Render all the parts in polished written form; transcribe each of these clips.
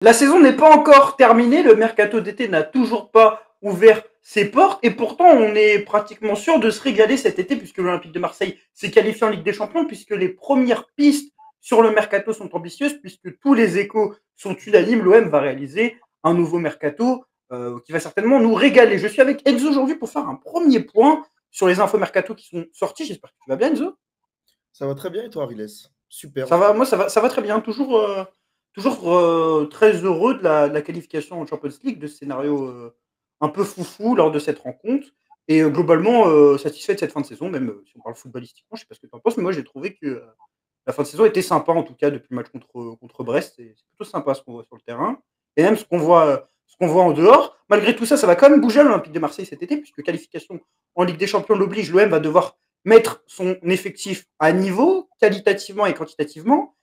La saison n'est pas encore terminée, le mercato d'été n'a toujours pas ouvert ses portes et pourtant on est pratiquement sûr de se régaler cet été puisque l'Olympique de Marseille s'est qualifié en Ligue des Champions, puisque les premières pistes sur le mercato sont ambitieuses, puisque tous les échos sont unanimes. L'OM va réaliser un nouveau mercato qui va certainement nous régaler. Je suis avec Enzo aujourd'hui pour faire un premier point sur les infos mercato qui sont sorties. J'espère que tu vas bien, Enzo. Ça va très bien et toi, Ariles? Ça Superbe. va, moi ça va très bien. Toujours très heureux de la qualification en Champions League, de ce scénario un peu foufou lors de cette rencontre. Et globalement satisfait de cette fin de saison, même si on parle footballistiquement. Je sais pas ce que tu en penses, mais moi j'ai trouvé que la fin de saison était sympa, en tout cas depuis le match contre Brest. C'est plutôt sympa ce qu'on voit sur le terrain. Et même ce qu'on voit en dehors. Malgré tout ça, ça va quand même bouger à l'Olympique de Marseille cet été, puisque qualification en Ligue des Champions l'oblige. L'OM va devoir mettre son effectif à niveau, qualitativement et quantitativement.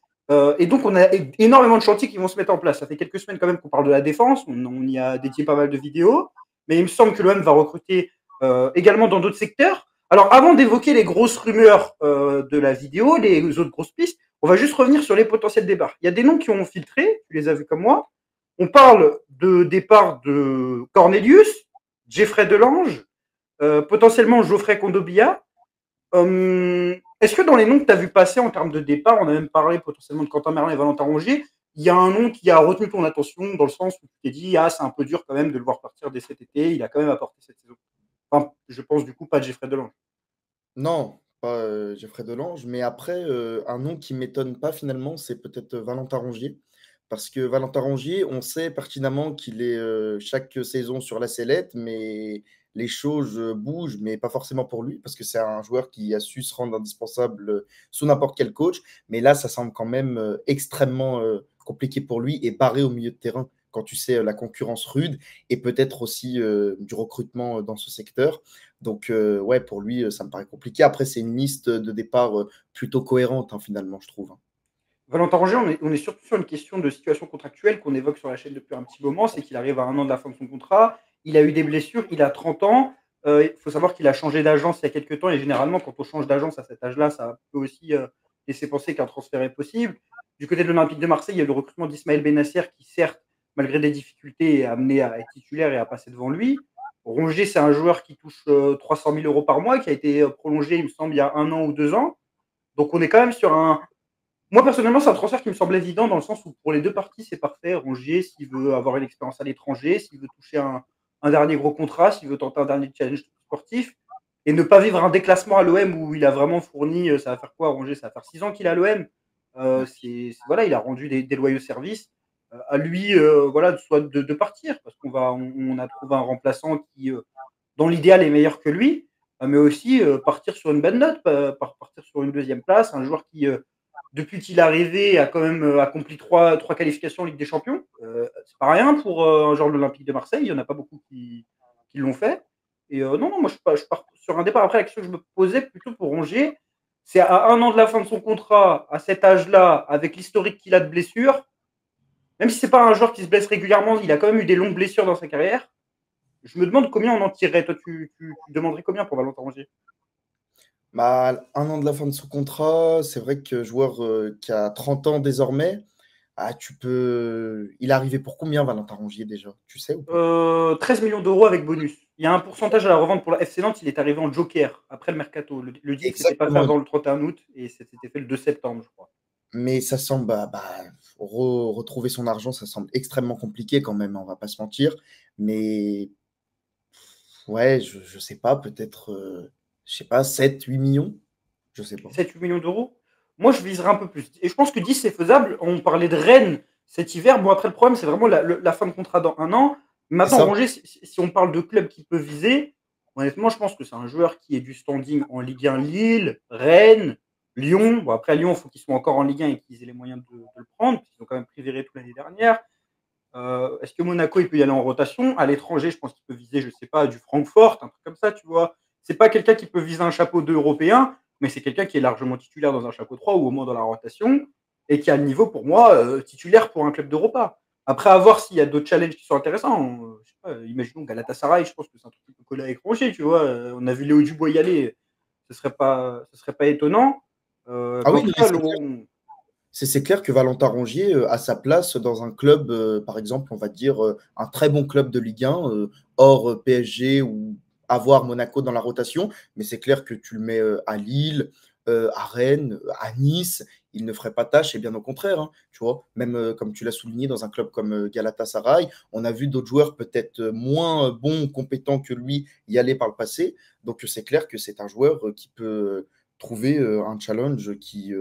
Et donc, on a énormément de chantiers qui vont se mettre en place. Ça fait quelques semaines quand même qu'on parle de la défense. On y a dédié pas mal de vidéos. Mais il me semble que l'OM va recruter également dans d'autres secteurs. Alors, avant d'évoquer les grosses rumeurs de la vidéo, les autres grosses pistes, on va juste revenir sur les potentiels départs. Il y a des noms qui ont filtré, tu les as vus comme moi. On parle de départ de Cornelius, Jeffrey Delange, potentiellement Geoffrey Kondobia. Est-ce que dans les noms que tu as vu passer en termes de départ, on a même parlé potentiellement de Quentin Merlin et Valentin Rongier, il y a un nom qui a retenu ton attention dans le sens où tu t'es dit, ah, c'est un peu dur quand même de le voir partir dès cet été, il a quand même apporté cette saison. Enfin, je pense du coup pas de Jeffrey Delange. Non, pas Geoffrey Delange, mais après, un nom qui m'étonne pas finalement, c'est peut-être Valentin Rongier. Parce que Valentin Rongier, on sait pertinemment qu'il est chaque saison sur la sellette, mais les choses bougent, mais pas forcément pour lui, parce que c'est un joueur qui a su se rendre indispensable sous n'importe quel coach. Mais là, ça semble quand même extrêmement compliqué pour lui et barré au milieu de terrain quand tu sais la concurrence rude et peut-être aussi du recrutement dans ce secteur. Donc, ouais, pour lui, ça me paraît compliqué. Après, c'est une liste de départ plutôt cohérente, hein, finalement, je trouve. Valentin Rongier, on est surtout sur une question de situation contractuelle qu'on évoque sur la chaîne depuis un petit moment, c'est qu'il arrive à un an de la fin de son contrat, il a eu des blessures, il a 30 ans, il faut savoir qu'il a changé d'agence il y a quelques temps, et généralement, quand on change d'agence à cet âge-là, ça peut aussi laisser penser qu'un transfert est possible. Du côté de l'Olympique de Marseille, il y a le recrutement d'Ismaël Benacer qui, certes, malgré des difficultés, est amené à être titulaire et à passer devant lui. Rongier, c'est un joueur qui touche 300 000 euros par mois, qui a été prolongé, il me semble, il y a un an ou 2 ans. Donc on est quand même sur un, moi, personnellement, c'est un transfert qui me semble évident dans le sens où pour les deux parties, c'est parfait. Rongier, s'il veut avoir une expérience à l'étranger, s'il veut toucher un dernier gros contrat, s'il veut tenter un dernier challenge sportif et ne pas vivre un déclassement à l'OM où il a vraiment fourni, ça va faire quoi, Rongier? Ça va faire 6 ans qu'il est à l'OM. Voilà, il a rendu des loyaux services. À lui, voilà, soit de partir parce on a trouvé un remplaçant qui, dans l'idéal, est meilleur que lui, mais aussi partir sur une belle note, partir sur une deuxième place, un joueur qui depuis qu'il est arrivé, a quand même accompli trois qualifications en Ligue des Champions. C'est pas rien pour un joueur de l'Olympique de Marseille. Il n'y en a pas beaucoup qui l'ont fait. Et non, non, moi je pars sur un départ. Après, la question que je me posais plutôt pour Rongier, c'est à un an de la fin de son contrat, à cet âge-là, avec l'historique qu'il a de blessures, même si c'est pas un joueur qui se blesse régulièrement, il a quand même eu des longues blessures dans sa carrière. Je me demande combien on en tirerait. Toi, tu demanderais combien pour Valentin Rongier? Bah, un an de la fin de son contrat, c'est vrai que joueur qui a 30 ans désormais, ah, tu peux. Il est arrivé pour combien, Valentin Rongier, déjà? Tu sais ou pas? 13 millions d'euros avec bonus. Il y a un pourcentage à la revente pour la FC Nantes, il est arrivé en joker après le mercato. Le deal ne s'était pas fait Exactement. avant le 31 août et c'était fait le 2 septembre, je crois. Mais ça semble, retrouver son argent, ça semble extrêmement compliqué quand même, hein, on va pas se mentir. Mais ouais, je sais pas, peut-être, je sais pas, 7, 8 millions? Je sais pas. 7-8 millions d'euros. Moi, je viserais un peu plus. Et je pense que 10, c'est faisable. On parlait de Rennes cet hiver. Bon, après, le problème, c'est vraiment la fin de contrat dans un an. C'est Maintenant, ça? Rongier, si on parle de club qui peut viser, honnêtement, je pense que c'est un joueur qui est du standing en Ligue 1 Lille, Rennes, Lyon. Bon, après, Lyon, il faut qu'ils soient encore en Ligue 1 et qu'ils aient les moyens de le prendre. Ils ont quand même pris Verretou l'année dernière. Est-ce que Monaco, il peut y aller en rotation? À l'étranger, je pense qu'il peut viser, je sais pas, du Francfort, un truc comme ça, tu vois. C'est pas quelqu'un qui peut viser un chapeau 2 européen, mais c'est quelqu'un qui est largement titulaire dans un chapeau 3 ou au moins dans la rotation et qui a le niveau pour moi titulaire pour un club d'Europa. Après, à voir s'il y a d'autres challenges qui sont intéressants. Je sais pas, imaginons Galatasaray, je pense que c'est un truc qui peut coller avec Rocher, tu vois. On a vu Léo Dubois y aller, ce serait pas étonnant. Ah Mais en oui, tout non, cas, c'est clair. C'est clair que Valentin Rongier a sa place dans un club, par exemple, on va dire un très bon club de Ligue 1, hors PSG ou avoir Monaco dans la rotation. Mais c'est clair que tu le mets à Lille, à Rennes, à Nice, il ne ferait pas tâche, et bien au contraire, hein, tu vois. Même comme tu l'as souligné, dans un club comme Galatasaray, on a vu d'autres joueurs peut-être moins bons, compétents que lui y aller par le passé. Donc c'est clair que c'est un joueur qui peut trouver un challenge qui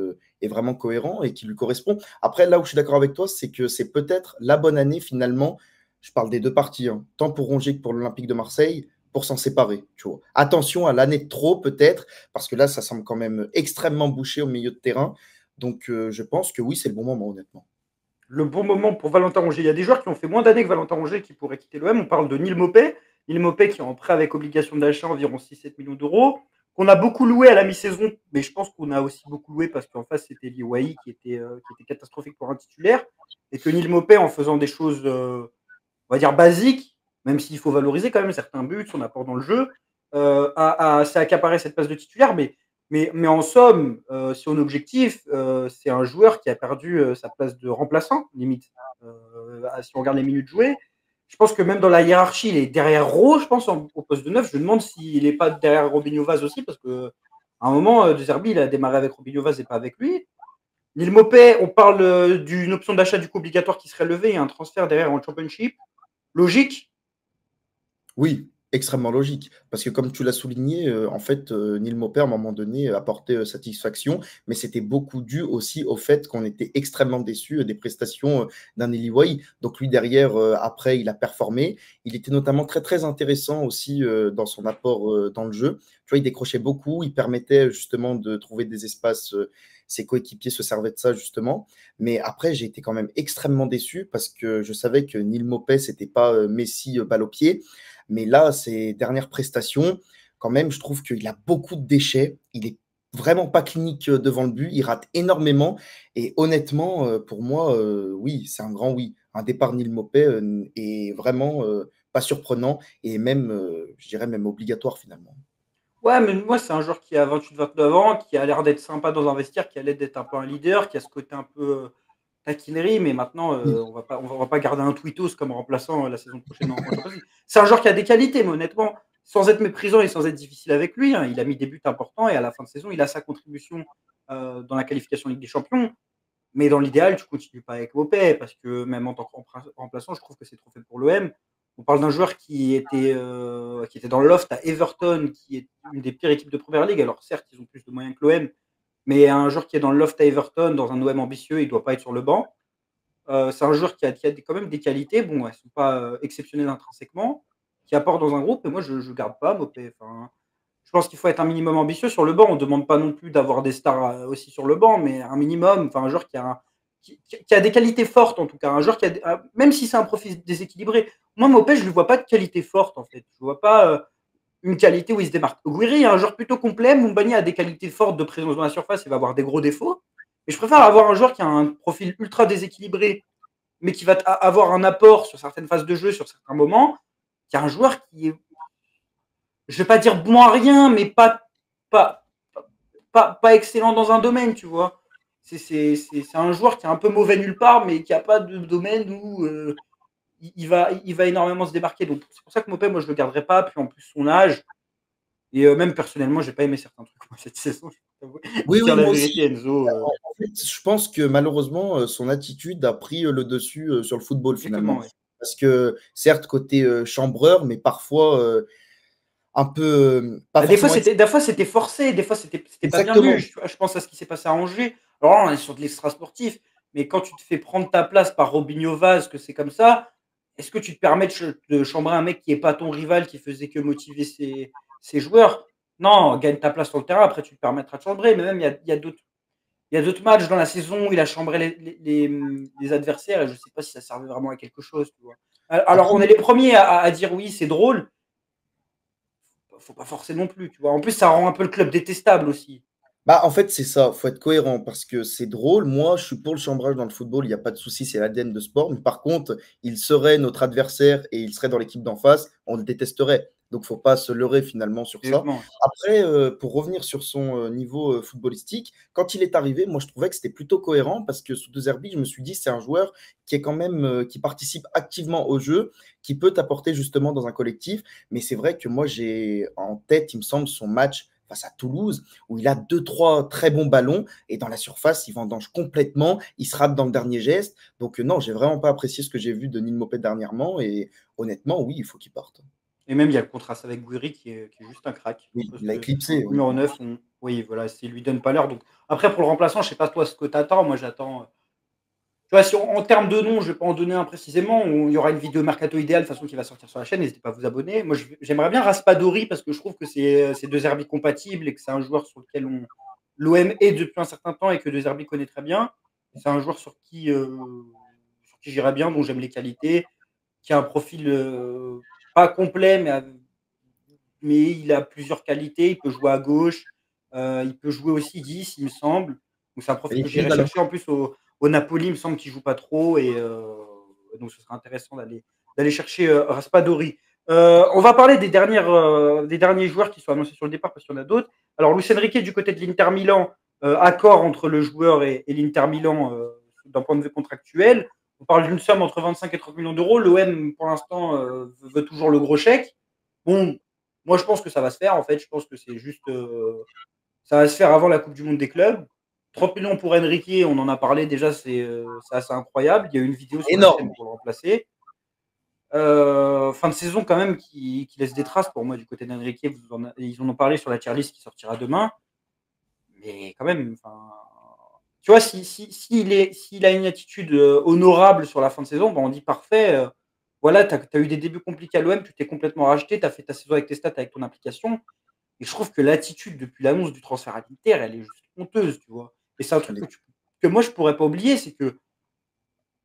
est vraiment cohérent et qui lui correspond. Après, là où je suis d'accord avec toi, c'est que c'est peut-être la bonne année finalement. Je parle des deux parties, hein, tant pour Rongier que pour l'Olympique de Marseille, pour s'en séparer. Tu vois. Attention à l'année de trop peut-être, parce que là, ça semble quand même extrêmement bouché au milieu de terrain. Donc, je pense que oui, c'est le bon moment, honnêtement. Le bon moment pour Valentin Rongier. Il y a des joueurs qui ont fait moins d'années que Valentin Rongier qui pourraient quitter l'OM. On parle de Neil Maupay. Neil Maupay qui est en prêt avec obligation d'achat environ 6-7 millions d'euros, qu'on a beaucoup loué à la mi-saison, mais je pense qu'on a aussi beaucoup loué parce qu'en face c'était Liwahi qui était catastrophique pour un titulaire, et que Neil Maupay, en faisant des choses, on va dire, basiques, même s'il faut valoriser quand même certains buts, son apport dans le jeu, s'est accaparé cette place de titulaire, mais en somme, si on est objectif, c'est un joueur qui a perdu sa place de remplaçant, limite. Si on regarde les minutes jouées, je pense que même dans la hiérarchie, il est derrière Rowe, je pense, au poste de 9. Je me demande s'il n'est pas derrière Robinho Vaz aussi, parce qu'à un moment, De Zerbi, il a démarré avec Robinho Vaz et pas avec lui. Neil Maupay, on parle d'une option d'achat du coup obligatoire qui serait levée et un transfert derrière en Championship. Logique. Oui, extrêmement logique. Parce que comme tu l'as souligné, en fait, Neil Maupay, à un moment donné, apportait satisfaction, mais c'était beaucoup dû aussi au fait qu'on était extrêmement déçus des prestations d'un Eli Wahi. Donc lui, derrière, après, il a performé. Il était notamment très, très intéressant aussi dans son apport dans le jeu. Tu vois, il décrochait beaucoup, il permettait justement de trouver des espaces. Ses coéquipiers se servaient de ça, justement. Mais après, j'ai été quand même extrêmement déçu parce que je savais que Neil Maupay, c'était pas Messi balle au pied. Mais là, ses dernières prestations, quand même, je trouve qu'il a beaucoup de déchets. Il est vraiment pas clinique devant le but. Il rate énormément. Et honnêtement, pour moi, oui, c'est un grand oui. Un départ Neil Maupay est vraiment pas surprenant et même, je dirais même obligatoire finalement. Ouais, mais moi, c'est un joueur qui a 28-29 ans, qui a l'air d'être sympa dans un vestiaire, qui a l'air d'être un peu un leader, qui a ce côté un peu taquinerie, mais maintenant, on va pas garder un Tweetos comme remplaçant la saison prochaine en Champions League. C'est un joueur qui a des qualités, mais honnêtement, sans être méprisant et sans être difficile avec lui, hein, il a mis des buts importants et à la fin de saison, il a sa contribution dans la qualification Ligue des Champions. Mais dans l'idéal, tu continues pas avec Mopé parce que même en tant que remplaçant, je trouve que c'est trop fait pour l'OM. On parle d'un joueur qui était dans le loft à Everton, qui est une des pires équipes de Première Ligue. Alors certes, ils ont plus de moyens que l'OM, mais un joueur qui est dans le loft à Everton, dans un OM ambitieux, il ne doit pas être sur le banc. C'est un joueur qui a quand même des qualités. Bon, elles ne sont pas exceptionnelles intrinsèquement, qui apporte dans un groupe. Et moi, je ne garde pas Mopé. Enfin, je pense qu'il faut être un minimum ambitieux sur le banc. On ne demande pas non plus d'avoir des stars aussi sur le banc, mais un minimum, enfin un joueur qui a des qualités fortes en tout cas, un joueur même si c'est un profil déséquilibré. Moi, Mopé, je ne lui vois pas de qualité forte en fait. Je ne vois pas une qualité où il se démarque. Guiri est un joueur plutôt complet. Moumbani a des qualités fortes de présence dans la surface, il va avoir des gros défauts. Mais je préfère avoir un joueur qui a un profil ultra déséquilibré, mais qui va avoir un apport sur certaines phases de jeu, sur certains moments, qui a un joueur qui est, je vais pas dire bon à rien, mais pas, pas excellent dans un domaine, tu vois. C'est un joueur qui est un peu mauvais nulle part, mais qui n'a pas de domaine où il va énormément se démarquer. Donc c'est pour ça que Mopé, moi je le garderai pas. Puis en plus son âge, et même personnellement, j'ai pas aimé certains trucs moi, cette saison. Oui, Dire oui, la moi vérité, aussi. Enzo. En fait, je pense que malheureusement, son attitude a pris le dessus sur le football Exactement, finalement. ouais. Parce que certes, côté chambreur, mais parfois un peu pas Bah, forcément des fois, c'était forcé, des fois, c'était pas bien vu. exactement. Je pense à ce qui s'est passé à Angers. Alors là, on est sur de l'extra sportif, mais quand tu te fais prendre ta place par Robinho Vaz, que c'est comme ça, est-ce que tu te permets de chambrer un mec qui n'est pas ton rival, qui faisait que motiver ses joueurs? Non, gagne ta place sur le terrain, après tu te permettras de chambrer. Mais même, il y a d'autres matchs dans la saison où il a chambré les adversaires et je ne sais pas si ça servait vraiment à quelque chose. Tu vois. Alors, Après, on est les premiers à dire oui, c'est drôle. Faut pas forcer non plus. Tu vois. En plus, ça rend un peu le club détestable aussi. bah, en fait, c'est ça, faut être cohérent parce que c'est drôle. Moi, je suis pour le chambrage dans le football, il y a pas de souci, c'est l'ADN de sport. Mais par contre, il serait notre adversaire et il serait dans l'équipe d'en face, on le détesterait. Donc, il ne faut pas se leurrer finalement sur ça. Absolument. Après, pour revenir sur son niveau footballistique, quand il est arrivé, moi je trouvais que c'était plutôt cohérent parce que sous De Zerbi, je me suis dit, c'est un joueur qui est quand même, qui participe activement au jeu, qui peut t'apporter justement dans un collectif. Mais c'est vrai que moi, j'ai en tête, il me semble, son match face à Toulouse, où il a deux, trois très bons ballons, et dans la surface, il vendange complètement, il se rate dans le dernier geste. Donc non, j'ai vraiment pas apprécié ce que j'ai vu de Neil Maupay dernièrement, et honnêtement, oui, il faut qu'il parte. Et même, il y a le contraste avec Gouiri qui est juste un crack. Oui, Parce il a que éclipsé, oui. numéro 9, oui, voilà, s'il lui donne pas l'heure. Donc... Après, pour le remplaçant, je sais pas toi ce que tu attends. Moi, j'attends. Tu vois, si en termes de nom, je vais pas en donner un précisément. Il y aura une vidéo mercato idéale, de toute façon, qui va sortir sur la chaîne. N'hésitez pas à vous abonner. Moi, j'aimerais bien Raspadori parce que je trouve que c'est deux Zerbi compatibles et que c'est un joueur sur lequel l'OM est depuis un certain temps et que De Zerbi connaît très bien. C'est un joueur sur qui j'irais bien, dont j'aime les qualités, qui a un profil pas complet, mais il a plusieurs qualités. Il peut jouer à gauche, il peut jouer aussi 10, il me semble. Donc c'est un profil Il que est j'irai polyvalent. chercher. En plus, au Napoli, il me semble qu'il joue pas trop. Et donc ce serait intéressant d'aller chercher Raspadori. On va parler des derniers joueurs qui sont annoncés sur le départ parce qu'il y en a d'autres. Alors, Luis Enrique, du côté de l'Inter Milan, accord entre le joueur et l'Inter Milan d'un point de vue contractuel. On parle d'une somme entre 25 et 30 millions d'euros. L'OM, pour l'instant, veut toujours le gros chèque. Bon, moi, je pense que ça va se faire. En fait, je pense que c'est juste. Ça va se faire avant la Coupe du Monde des clubs. 30 millions pour Enrique, on en a parlé déjà, c'est assez incroyable. Il y a eu une vidéo sur la chaîne Énorme. pour le remplacer. Fin de saison, quand même, qui laisse des traces pour moi du côté d'Enrique. Ils en ont parlé sur la tier list qui sortira demain. Mais quand même, tu vois, s'il a une attitude honorable sur la fin de saison, ben on dit parfait. Voilà, tu as eu des débuts compliqués à l'OM, tu t'es complètement racheté, tu as fait ta saison avec tes stats, avec ton implication. Et je trouve que l'attitude depuis l'annonce du transfert à l'Inter, elle est juste honteuse, tu vois. Et c'est un truc que moi, je pourrais pas oublier, c'est que,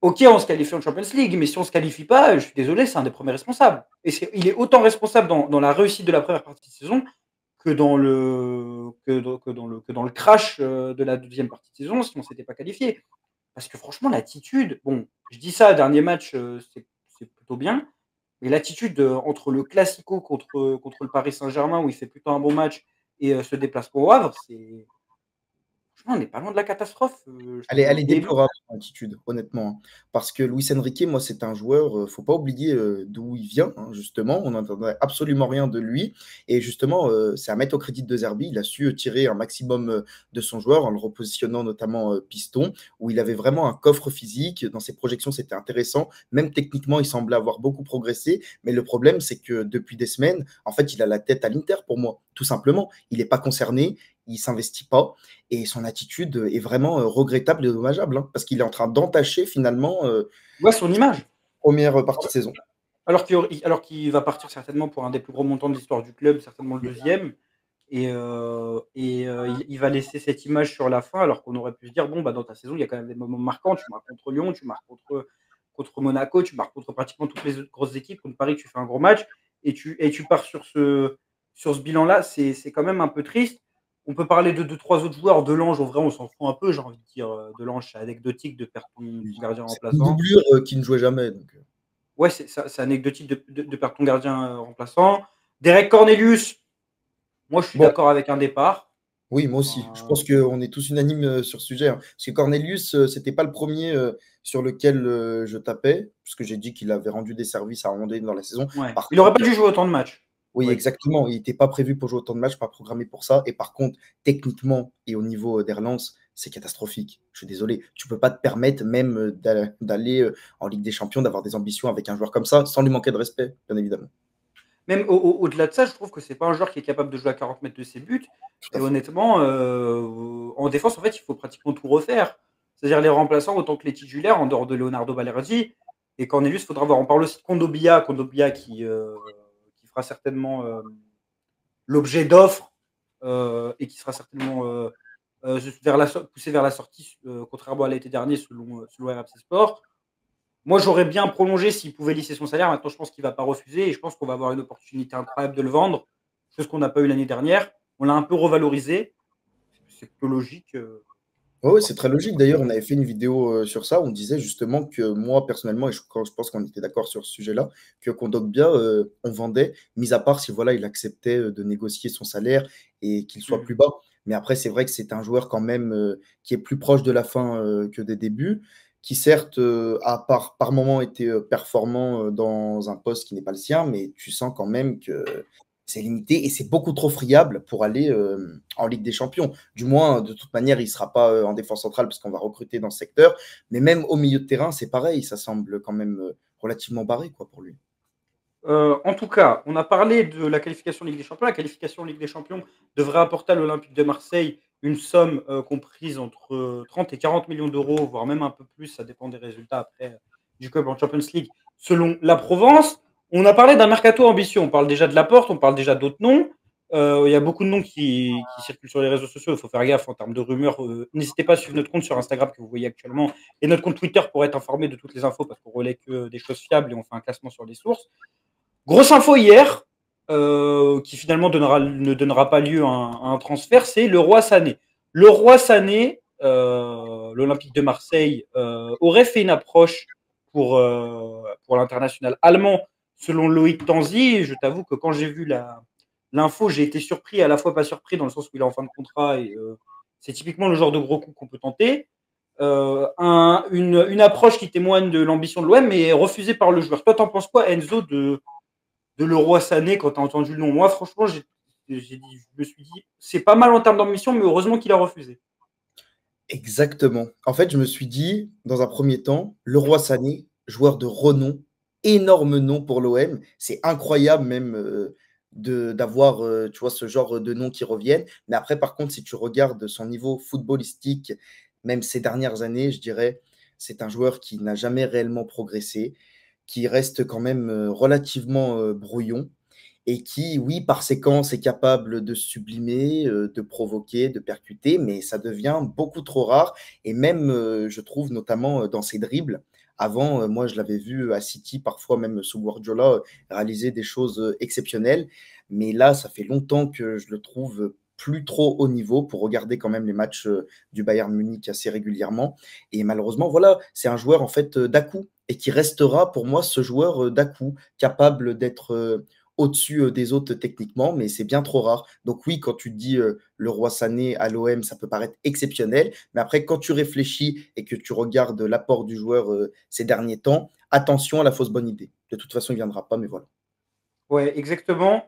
ok, on se qualifie en Champions League, mais si on se qualifie pas, je suis désolé, c'est un des premiers responsables. Et il est autant responsable dans la réussite de la première partie de saison que dans le crash de la deuxième partie de saison si on ne s'était pas qualifié. Parce que franchement, l'attitude, bon, je dis ça, dernier match, c'est plutôt bien, mais l'attitude entre le Classico contre le Paris Saint-Germain, où il fait plutôt un bon match, et ce déplacement au Havre, franchement, on n'est pas loin de la catastrophe. Je Elle est et déplorable, son attitude, honnêtement, hein. Parce que Luis Enrique, moi, c'est un joueur, faut pas oublier d'où il vient, hein, justement. On n'entendait absolument rien de lui. Et justement, c'est à mettre au crédit de Zerbi. Il a su tirer un maximum de son joueur en le repositionnant notamment piston, où il avait vraiment un coffre physique. Dans ses projections, c'était intéressant. Même techniquement, il semblait avoir beaucoup progressé. Mais le problème, c'est que depuis des semaines, en fait, il a la tête à l'Inter pour moi, tout simplement. Il n'est pas concerné, il s'investit pas. Et son attitude est vraiment regrettable et dommageable, hein, parce qu'il est en train d'entacher finalement ouais, son image. première partie de saison. Alors qu'il va partir certainement pour un des plus gros montants de l'histoire du club, certainement le Oui. deuxième. Il va laisser cette image sur la fin, alors qu'on aurait pu se dire, bon, bah, dans ta saison, il y a quand même des moments marquants. Tu marques contre Lyon, tu marques contre Monaco, tu marques contre pratiquement toutes les autres grosses équipes. Contre Paris, tu fais un gros match et tu pars sur ce bilan-là. C'est quand même un peu triste. On peut parler de deux, trois autres joueurs. Delange, en vrai, on s'en fout un peu. J'ai envie de dire, Delange, c'est anecdotique de perdre ton Oui. gardien C'est une remplaçant. doublure qui ne jouait jamais. Donc, Ouais, c'est anecdotique de perdre ton gardien remplaçant. Derek Cornelius, moi, je suis bon, d'accord avec un départ. oui, moi aussi. Je Enfin, pense qu'on est tous unanimes sur ce sujet, hein. Parce que Cornelius, c'était pas le premier sur lequel je tapais, puisque j'ai dit qu'il avait rendu des services à Rondé dans la saison. ouais. Par Il n'aurait pas contre, dû jouer autant de matchs, on oui, va dire. exactement. Il n'était pas prévu pour jouer autant de matchs, pas programmé pour ça. Et par contre, techniquement et au niveau des relances, c'est catastrophique. Je suis désolé. Tu peux pas te permettre même d'aller en Ligue des Champions, d'avoir des ambitions avec un joueur comme ça, sans lui manquer de respect, bien évidemment. Même au-delà de ça, je trouve que c'est pas un joueur qui est capable de jouer à 40 mètres de ses buts. Tout Et à fait. honnêtement, en défense, en fait, il faut pratiquement tout refaire. C'est-à-dire les remplaçants autant que les titulaires, en dehors de Leonardo Balerdi. Et Cornelius, il faudra voir. On parle aussi de Kondobia qui fera certainement l'objet d'offres et qui sera certainement poussé vers la sortie, contrairement à l'été dernier, selon RMC Sport. Moi, j'aurais bien prolongé s'il pouvait lisser son salaire. Maintenant, je pense qu'il ne va pas refuser et je pense qu'on va avoir une opportunité incroyable de le vendre, chose qu'on n'a pas eu l'année dernière. On l'a un peu revalorisé. C'est plutôt logique. Ouais, ouais, c'est très logique. D'ailleurs, on avait fait une vidéo sur ça. On disait justement que moi, personnellement, et je pense qu'on était d'accord sur ce sujet-là, que Kondogbia, on vendait, mis à part si voilà, il acceptait de négocier son salaire et qu'il soit Mm. plus bas. Mais après, c'est vrai que c'est un joueur quand même qui est plus proche de la fin que des débuts, qui certes a par moment été performant dans un poste qui n'est pas le sien, mais tu sens quand même que c'est limité et c'est beaucoup trop friable pour aller en Ligue des Champions. Du moins, de toute manière, il ne sera pas en défense centrale parce qu'on va recruter dans ce secteur. Mais même au milieu de terrain, c'est pareil. Ça semble quand même relativement barré quoi, pour lui. En tout cas, on a parlé de la qualification Ligue des Champions. La qualification Ligue des Champions devrait apporter à l'Olympique de Marseille une somme comprise entre 30 et 40 millions d'euros, voire même un peu plus, ça dépend des résultats après du club en Champions League, selon la Provence. On a parlé d'un mercato ambitieux, on parle déjà de Laporte, on parle déjà d'autres noms. Il y a beaucoup de noms qui circulent sur les réseaux sociaux, il faut faire gaffe en termes de rumeurs. N'hésitez pas à suivre notre compte sur Instagram que vous voyez actuellement et notre compte Twitter pour être informé de toutes les infos parce qu'on relaie que des choses fiables et on fait un classement sur les sources. Grosse info hier, qui finalement ne donnera pas lieu à un transfert, c'est le Roi Sané. Le Roi Sané, l'Olympique de Marseille, aurait fait une approche pour l'international allemand, selon Loïc Tanzi. Je t'avoue que quand j'ai vu l'info, j'ai été surpris, à la fois pas surpris, dans le sens où il est en fin de contrat, et c'est typiquement le genre de gros coup qu'on peut tenter. Une approche qui témoigne de l'ambition de l'OM, mais refusée par le joueur. Toi, t'en penses quoi, Enzo, de Leroy Sané quand tu as entendu le nom? Moi, franchement, je me suis dit, c'est pas mal en termes d'ambition, mais heureusement qu'il a refusé. Exactement. En fait, je me suis dit, dans un premier temps, Leroy Sané, joueur de renom, énorme nom pour l'OM. C'est incroyable même d'avoir tu vois, ce genre de noms qui reviennent. Mais après, par contre, si tu regardes son niveau footballistique, même ces dernières années, je dirais, c'est un joueur qui n'a jamais réellement progressé, qui reste quand même relativement brouillon et qui, oui, par séquence, est capable de sublimer, de provoquer, de percuter, mais ça devient beaucoup trop rare. Et même, je trouve, notamment dans ses dribbles. Avant, moi, je l'avais vu à City, parfois même sous Guardiola, réaliser des choses exceptionnelles. Mais là, ça fait longtemps que je le trouve plus trop haut niveau pour regarder quand même les matchs du Bayern Munich assez régulièrement. Et malheureusement, voilà, c'est un joueur en fait d'à-coup et qui restera pour moi ce joueur d'à-coup, capable d'être au-dessus des autres techniquement, mais c'est bien trop rare. Donc oui, quand tu dis le Roi Sané à l'OM, ça peut paraître exceptionnel, mais après, quand tu réfléchis et que tu regardes l'apport du joueur ces derniers temps, attention à la fausse bonne idée. De toute façon, il ne viendra pas, mais voilà. Ouais, exactement.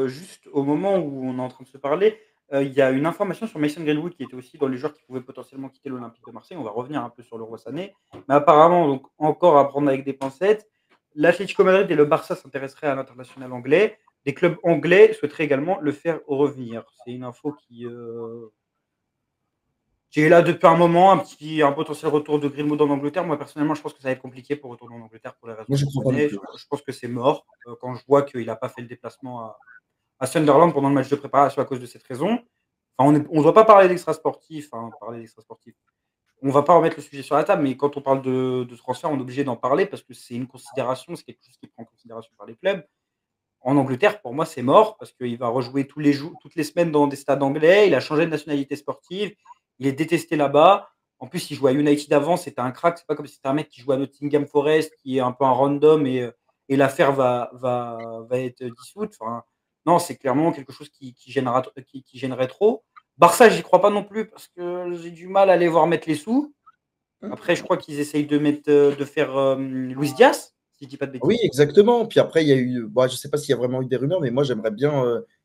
Juste au moment où on est en train de se parler, il y a une information sur Mason Greenwood qui était aussi dans les joueurs qui pouvaient potentiellement quitter l'Olympique de Marseille. On va revenir un peu sur le Roi Sané. Mais apparemment, donc, encore à prendre avec des pincettes, l'Atlético Madrid et le Barça s'intéresseraient à l'international anglais. Des clubs anglais souhaiteraient également le faire revenir. C'est une info qui est là depuis un moment, un potentiel retour de Greenwood en Angleterre. Moi, personnellement, je pense que ça va être compliqué pour retourner en Angleterre pour les raisons Moi, je ne qu'on crois pas non connaît. plus. Je pense que c'est mort. Quand je vois qu'il n'a pas fait le déplacement à Sunderland pendant le match de préparation à cause de cette raison. Enfin, on ne doit pas parler d'extra sportif. On ne va pas remettre le sujet sur la table, mais quand on parle de transfert, on est obligé d'en parler parce que c'est une considération, c'est quelque chose qui prend en considération par les clubs. En Angleterre, pour moi, c'est mort parce qu'il va rejouer toutes les semaines dans des stades anglais. Il a changé de nationalité sportive. Il est détesté là-bas. En plus, il jouait à United avant. C'était un crack. C'est pas comme si c'était un mec qui joue à Nottingham Forest, qui est un peu un random et l'affaire va être dissoute. Enfin, non, c'est clairement quelque chose qui gênerait trop. Barça, j'y crois pas non plus parce que j'ai du mal à les voir mettre les sous. Après, je crois qu'ils essayent de faire Luis Diaz, si je dis pas de Oui, bêtises. exactement. Puis après, il y a eu, bah, je ne sais pas s'il y a vraiment eu des rumeurs, mais moi, j'aimerais bien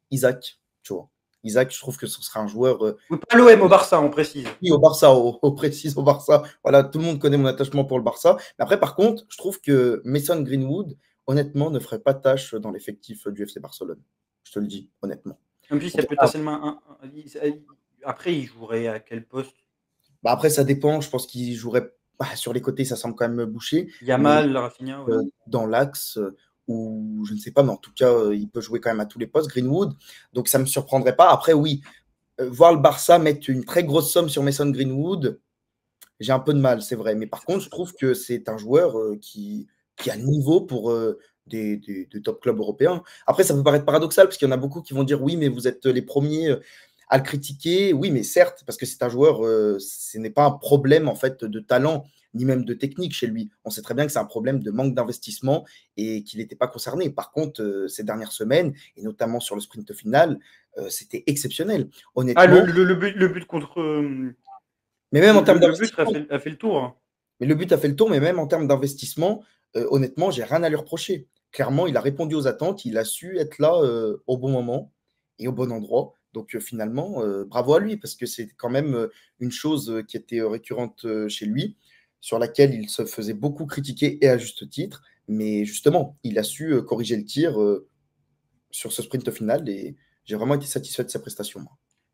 Isaac, tu vois. Isaac, je trouve que ce sera un joueur Oui, pas l'OM au Barça, on précise. oui, au Barça, au précis au Barça. Voilà, tout le monde connaît mon attachement pour le Barça. Mais après, par contre, je trouve que Mason Greenwood, honnêtement, ne ferait pas tâche dans l'effectif du FC Barcelone. Je te le dis, honnêtement. En plus, il y Donc, a potentiellement après, il jouerait à quel poste? bah, après, ça dépend. Je pense qu'il jouerait bah, sur les côtés, ça semble quand même bouché. Mais Yamal, Rafinha, ouais. dans l'axe, ou je ne sais pas, mais en tout cas, il peut jouer quand même à tous les postes, Greenwood. Donc, ça ne me surprendrait pas. Après, oui, voir le Barça mettre une très grosse somme sur Mason Greenwood, j'ai un peu de mal, c'est vrai. Mais par contre, je trouve que c'est un joueur qui a le niveau pour des top clubs européens. Après, ça peut paraître paradoxal parce qu'il y en a beaucoup qui vont dire oui, mais vous êtes les premiers À le critiquer, oui, mais certes, parce que c'est un joueur, ce n'est pas un problème en fait de talent, ni même de technique chez lui. On sait très bien que c'est un problème de manque d'investissement et qu'il n'était pas concerné. Par contre, ces dernières semaines, et notamment sur le sprint final, c'était exceptionnel. Ah, Honnêtement, le but contre. mais même en termes Le but d'investissement, a fait le tour, hein. mais le but a fait le tour, mais même en termes d'investissement, honnêtement, j'ai rien à lui reprocher. Clairement, il a répondu aux attentes, il a su être là au bon moment et au bon endroit. Donc finalement, bravo à lui, parce que c'est quand même une chose qui était récurrente chez lui, sur laquelle il se faisait beaucoup critiquer et à juste titre. Mais justement, il a su corriger le tir sur ce sprint final et j'ai vraiment été satisfait de sa prestation, moi.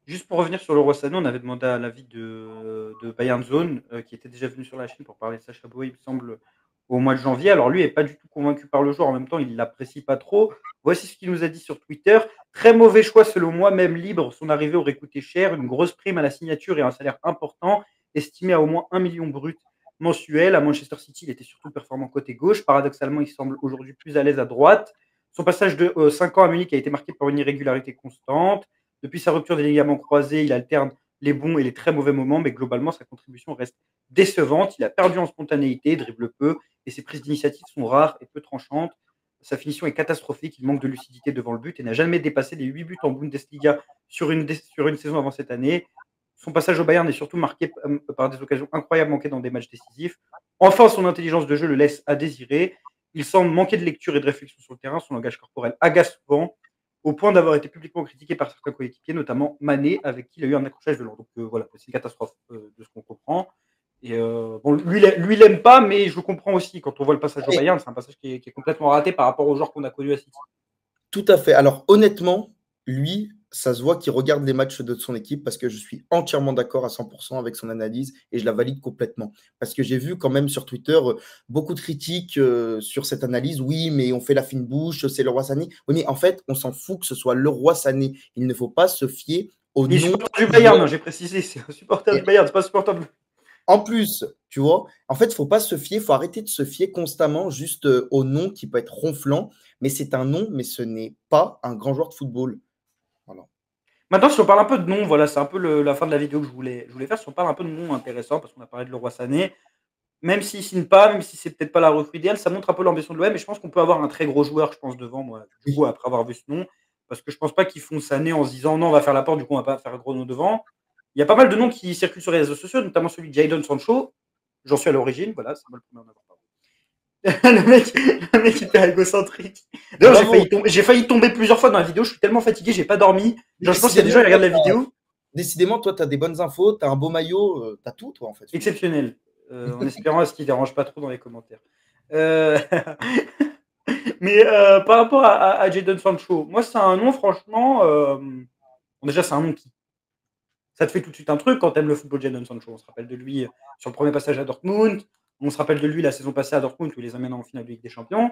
Juste pour revenir sur le Roi Sané, on avait demandé à l'avis de Bayern Zone, qui était déjà venu sur la chaîne pour parler de Sacha Boey, il me semble, au mois de janvier. Alors lui n'est pas du tout convaincu par le joueur, en même temps il ne l'apprécie pas trop. Voici ce qu'il nous a dit sur Twitter. Très mauvais choix selon moi, même libre, son arrivée aurait coûté cher, une grosse prime à la signature et un salaire important, estimé à au moins 1 million brut mensuel. À Manchester City, il était surtout performant côté gauche. Paradoxalement, il semble aujourd'hui plus à l'aise à droite. Son passage de 5 ans à Munich a été marqué par une irrégularité constante. Depuis sa rupture des ligaments croisés, il alterne les bons et les très mauvais moments, mais globalement, sa contribution reste décevante. Il a perdu en spontanéité, dribble peu, et ses prises d'initiative sont rares et peu tranchantes. Sa finition est catastrophique, il manque de lucidité devant le but et n'a jamais dépassé les 8 buts en Bundesliga sur une saison avant cette année. Son passage au Bayern est surtout marqué par des occasions incroyables manquées dans des matchs décisifs. Enfin, son intelligence de jeu le laisse à désirer. Il semble manquer de lecture et de réflexion sur le terrain. Son langage corporel agace souvent, au point d'avoir été publiquement critiqué par certains coéquipiers, notamment Mané, avec qui il a eu un accrochage violent. Donc voilà, c'est une catastrophe de ce qu'on comprend. Et bon, lui, il aime pas, mais je le comprends aussi. Quand on voit le passage au Et Bayern, c'est un passage qui est complètement raté par rapport aux joueurs qu'on a connus à City. tout à fait. Alors honnêtement, lui, ça se voit qu'il regarde les matchs de son équipe parce que je suis entièrement d'accord à 100% avec son analyse et je la valide complètement. Parce que j'ai vu quand même sur Twitter beaucoup de critiques sur cette analyse. Oui, mais on fait la fine bouche, c'est le roi Sané. Oui, mais en fait, on s'en fout que ce soit le roi Sané. Il ne faut pas se fier au Il est nom supporter du du Bayern, joueur. hein, j'ai précisé, c'est un supporter du Et Bayern, c'est pas un supporter de... en plus, tu vois, en fait, il ne faut pas se fier, il faut arrêter de se fier constamment juste au nom qui peut être ronflant. Mais c'est un nom, mais ce n'est pas un grand joueur de football. Voilà. Maintenant, si on parle un peu de nom, voilà, c'est un peu la fin de la vidéo que je voulais faire. Si on parle un peu de nom intéressant, parce qu'on a parlé de Leroy Sané, même s'il ne signe pas, même si c'est peut-être pas la recrue idéale, ça montre un peu l'ambition de l'OM. Et je pense qu'on peut avoir un très gros joueur, je pense, devant moi, du coup, Oui. après avoir vu ce nom. Parce que je pense pas qu'ils font Sané en se disant non, on va faire la porte, du coup, on va pas faire un gros nom devant. Il y a pas mal de noms qui circulent sur les réseaux sociaux, notamment celui de Jadon Sancho. J'en suis à l'origine, voilà, c'est moi le premier à en avoir parlé. Le mec hyper égocentrique. D'ailleurs, Bravo. j'ai failli tomber plusieurs fois dans la vidéo. Je suis tellement fatigué, j'ai pas dormi. Genre, je pense qu'il y a des gens Décidément, qui regardent la vidéo. décidément, toi, tu as des bonnes infos, tu as un beau maillot, tu as tout, toi, en fait, finalement. Exceptionnel. En espérant à ce qu'il ne dérange pas trop dans les commentaires. Euh, Mais par rapport à Jadon Sancho, moi, c'est un nom, franchement. Bon, déjà, c'est un nom qui. Ça te fait tout de suite un truc quand tu aimes le football Jadon Sancho. On se rappelle de lui sur le premier passage à Dortmund. On se rappelle de lui la saison passée à Dortmund où il les amène en finale de Ligue des Champions.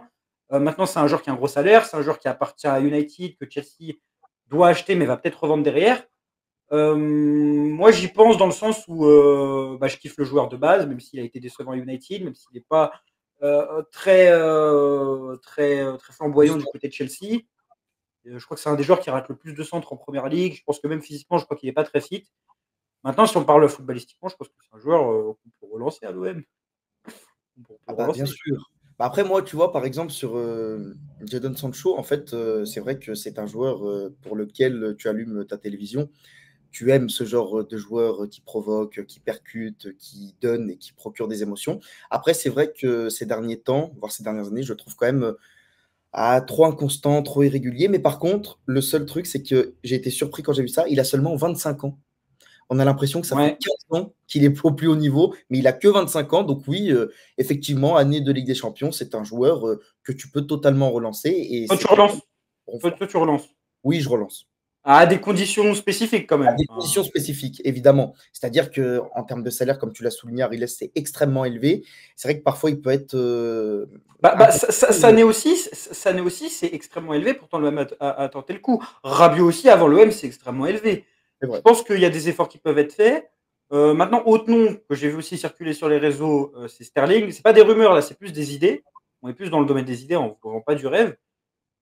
Maintenant, c'est un joueur qui a un gros salaire. C'est un joueur qui appartient à United, que Chelsea doit acheter, mais va peut-être revendre derrière. Moi, j'y pense dans le sens où bah, je kiffe le joueur de base, même s'il a été décevant à United, même s'il n'est pas très flamboyant du côté de Chelsea. Je crois que c'est un des joueurs qui rate le plus de centres en première ligue. Je pense que même physiquement, je crois qu'il n'est pas très fit. Maintenant, si on parle footballistiquement, je pense que c'est un joueur qu'on peut relancer à l'OM. On peut Ah bah, bien relancer. sûr. Bah, après, moi, tu vois, par exemple, sur Jadon Sancho, en fait, c'est vrai que c'est un joueur pour lequel tu allumes ta télévision. Tu aimes ce genre de joueur qui provoque, qui percute, qui donne et qui procure des émotions. Après, c'est vrai que ces derniers temps, voire ces dernières années, je le trouve quand même trop inconstant, trop irrégulier. Mais par contre, le seul truc, c'est que j'ai été surpris quand j'ai vu ça. Il a seulement 25 ans. On a l'impression que ça fait Ouais. 15 ans qu'il est au plus haut niveau, mais il a que 25 ans. Donc oui, effectivement, année de Ligue des Champions, c'est un joueur que tu peux totalement relancer et Toi, tu c'est relances. ronflant. Toi, tu relances. Oui, je relance. À des conditions spécifiques quand À même. des conditions spécifiques, évidemment. C'est-à-dire qu'en termes de salaire, comme tu l'as souligné, Ariles, c'est extrêmement élevé. C'est vrai que parfois, il peut être un peu. Sané aussi, c'est extrêmement élevé. Pourtant, l'OM a tenté le coup. Rabiot aussi, avant l'OM, c'est extrêmement élevé. C'est Je vrai. pense qu'il y a des efforts qui peuvent être faits. Maintenant, autre nom que j'ai vu aussi circuler sur les réseaux, c'est Sterling. C'est pas des rumeurs là, c'est plus des idées. On est plus dans le domaine des idées, on ne vend pas du rêve.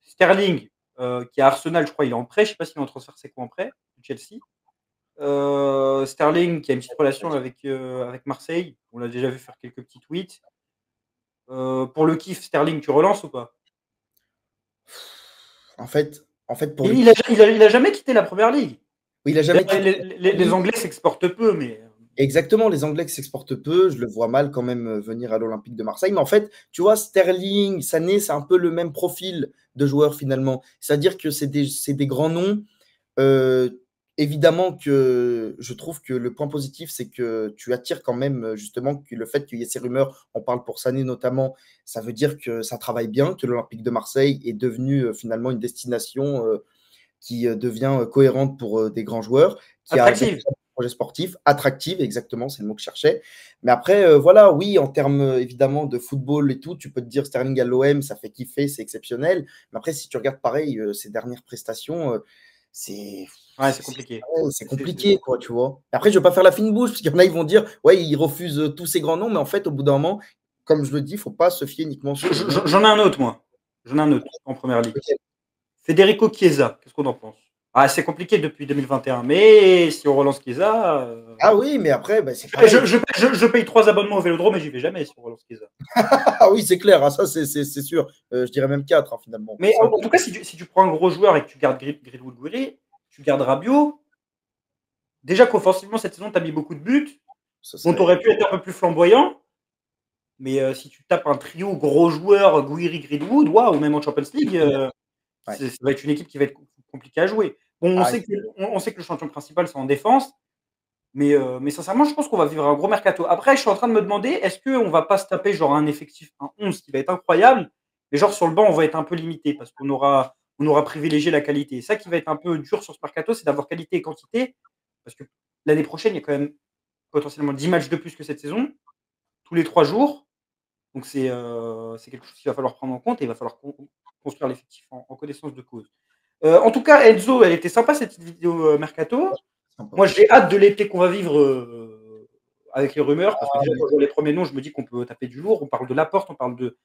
Sterling, qui est à Arsenal, je crois, il est en prêt. Je ne sais pas s'il est en transfert, c'est quoi en prêt de Chelsea. Sterling qui a une petite relation avec Marseille. On l'a déjà vu faire quelques petits tweets. Pour le kiff, Sterling, tu relances ou pas? En fait, pour Et le il a jamais quitté la première ligue. oui, il a jamais quitté la Première Les Ligue. Anglais s'exportent peu, mais Exactement, les Anglais qui s'exportent peu, je le vois mal quand même venir à l'Olympique de Marseille. Mais en fait, tu vois, Sterling, Sané, c'est un peu le même profil de joueur finalement. C'est-à-dire que c'est des grands noms. Euh, Évidemment que je trouve que le point positif, c'est que tu attires quand même justement que le fait qu'il y ait ces rumeurs, on parle pour Sané notamment, ça veut dire que ça travaille bien, que l'Olympique de Marseille est devenu finalement une destination qui devient cohérente pour des grands joueurs, qui a derrière attractive. un projet sportif, attractive, exactement, c'est le mot que je cherchais. Mais après, voilà, oui, en termes évidemment de football et tout, tu peux te dire Sterling à l'OM, ça fait kiffer, c'est exceptionnel. Mais après, si tu regardes pareil, ses dernières prestations, c'est Ouais, c'est compliqué. c'est compliqué, quoi, tu vois. Après, je ne veux pas faire la fine bouche, parce qu'il y en a, ils vont dire, ouais, ils refusent tous ces grands noms, mais en fait, au bout d'un moment, comme je le dis, il ne faut pas se fier uniquement sur les noms. J'en ai un autre, moi. J'en ai un autre en première ligue. Ok. Federico Chiesa, qu'est-ce qu'on en pense? Ah, c'est compliqué depuis 2021, mais si on relance Chiesa, Ah oui, mais après, bah, c'est pareil. je paye 3 abonnements au Vélodrome et j'y vais jamais si on relance Chiesa. Ah oui, c'est clair, ah, ça c'est sûr. Je dirais même 4 finalement. Mais en tout cas, si tu prends un gros joueur et que tu gardes Greenwood, Gouiri, tu gardes Rabiot, déjà qu'offensivement, cette saison, tu as mis beaucoup de buts. Ce Bon, tu serait. aurais pu être un peu plus flamboyant, mais si tu tapes un trio gros joueur, Gouiri, Greenwood, waouh, même en Champions League, Ouais. ça va être une équipe qui va être compliquée à jouer. Bon, Ah, on sait que le champion principal, c'est en défense, mais sincèrement, je pense qu'on va vivre un gros mercato. Après, je suis en train de me demander, est-ce qu'on va pas se taper genre un effectif, un 11 qui va être incroyable, mais genre sur le banc, on va être un peu limité parce qu'on aura privilégié la qualité. Et ça qui va être un peu dur sur ce mercato, c'est d'avoir qualité et quantité, parce que l'année prochaine, il y a quand même potentiellement 10 matchs de plus que cette saison, tous les 3 jours. Donc c'est quelque chose qu'il va falloir prendre en compte et il va falloir construire l'effectif en connaissance de cause. En tout cas, Enzo, elle était sympa cette petite vidéo mercato. sympa. Moi, j'ai hâte de l'été qu'on va vivre avec les rumeurs, parce que déjà, quand je vois les premiers noms, je me dis qu'on peut taper du lourd. On parle de Laporte, on parle de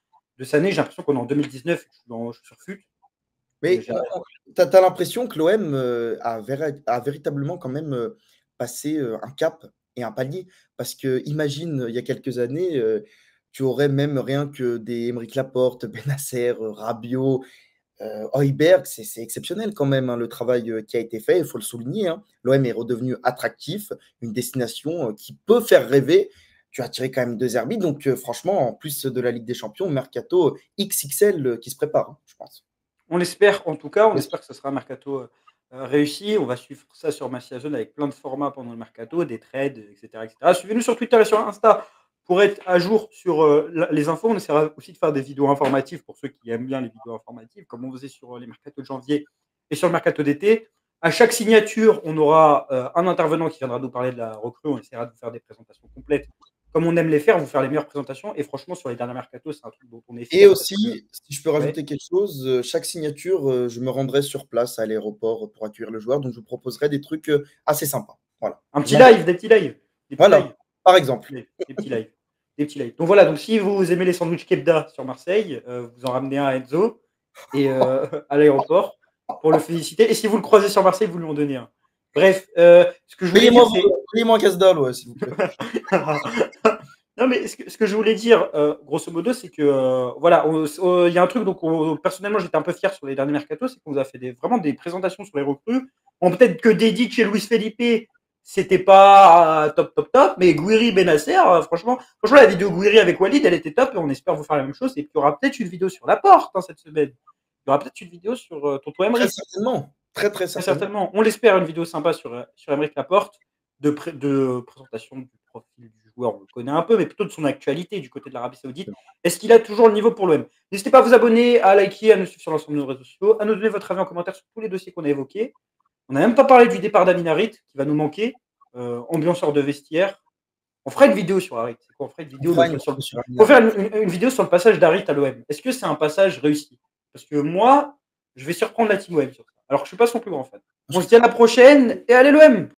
Sané. J'ai l'impression qu'on est en 2019, je suis sur FUT. Mais J'ai hâte. tu as l'impression que l'OM a véritablement quand même passé un cap et un palier. Parce que imagine, il y a quelques années, tu aurais même rien que des Aymeric Laporte, Benasser, Rabiot, Højbjerg, c'est exceptionnel quand même, hein, le travail qui a été fait, il faut le souligner, hein. L'OM est redevenu attractif, une destination qui peut faire rêver. Tu as tiré quand même 2 arbitres, donc franchement, en plus de la Ligue des Champions, mercato XXL qui se prépare, hein, je pense. On l'espère, en tout cas, on Oui. espère que ce sera un mercato réussi. On va suivre ça sur Macia Zone avec plein de formats pendant le mercato, des trades, etc. etc. Suivez-nous sur Twitter et sur Insta pour être à jour sur les infos. On essaiera aussi de faire des vidéos informatives pour ceux qui aiment bien les vidéos informatives, comme on faisait sur les mercatos de janvier et sur le mercato d'été. À chaque signature, on aura un intervenant qui viendra nous parler de la recrue. On essaiera de vous faire des présentations complètes comme on aime les faire, vous faire les meilleures présentations. Et franchement, sur les derniers mercatos, c'est un truc dont on est Et fier. aussi, si je peux Ouais. rajouter quelque chose, chaque signature, je me rendrai sur place à l'aéroport pour accueillir le joueur, donc je vous proposerai des trucs assez sympas. Voilà. Un petit live, des petits lives. Des petits lives. Voilà, par exemple. Des petits lives. Des petits lives. Donc voilà, donc si vous aimez les sandwichs Kebda sur Marseille, vous en ramenez un à Enzo et à l'aéroport pour le féliciter. Et si vous le croisez sur Marseille, vous lui en donnez un. Bref, ce que je voulais Payez-moi dire, c'est. payez-moi un casse dalle, ouais, s'il vous plaît. Non, mais ce que je voulais dire, grosso modo, c'est que voilà, il y a un truc, donc personnellement, j'étais un peu fier sur les derniers mercatos, c'est qu'on nous a fait vraiment des présentations sur les recrues. Bon, peut-être que Dedic chez Luis Felipe, c'était pas top, top, top, mais Gouiri, Benasser, franchement, la vidéo Gouiri avec Walid, elle était top et on espère vous faire la même chose. Et puis, il y aura peut-être une vidéo sur la porte cette semaine. Il y aura peut-être une vidéo sur Tonton Très Emery. certainement. Très, très Très certainement. certainement. On l'espère, une vidéo sympa sur Aymeric Laporte, de présentation du profil du joueur. On le connaît un peu, mais plutôt de son actualité du côté de l'Arabie Saoudite. Est-ce qu'il a toujours le niveau pour l'OM? N'hésitez pas à vous abonner, à liker, à nous suivre sur l'ensemble de nos réseaux sociaux, à nous donner votre avis en commentaire sur tous les dossiers qu'on a évoqués. On n'a même pas parlé du départ d'Amin Harit, qui va nous manquer. Ambianceur de vestiaire. On fera une vidéo sur Harit. C'est quoi? On fera une vidéo On fera une sur le. vidéo sur On va Amina. faire une vidéo sur le passage d'Harit à l'OM. Est-ce que c'est un passage réussi? Parce que moi, je vais surprendre la team OM sur ça. Alors que je ne suis pas son plus grand fan. On se dit à la prochaine et allez l'OM!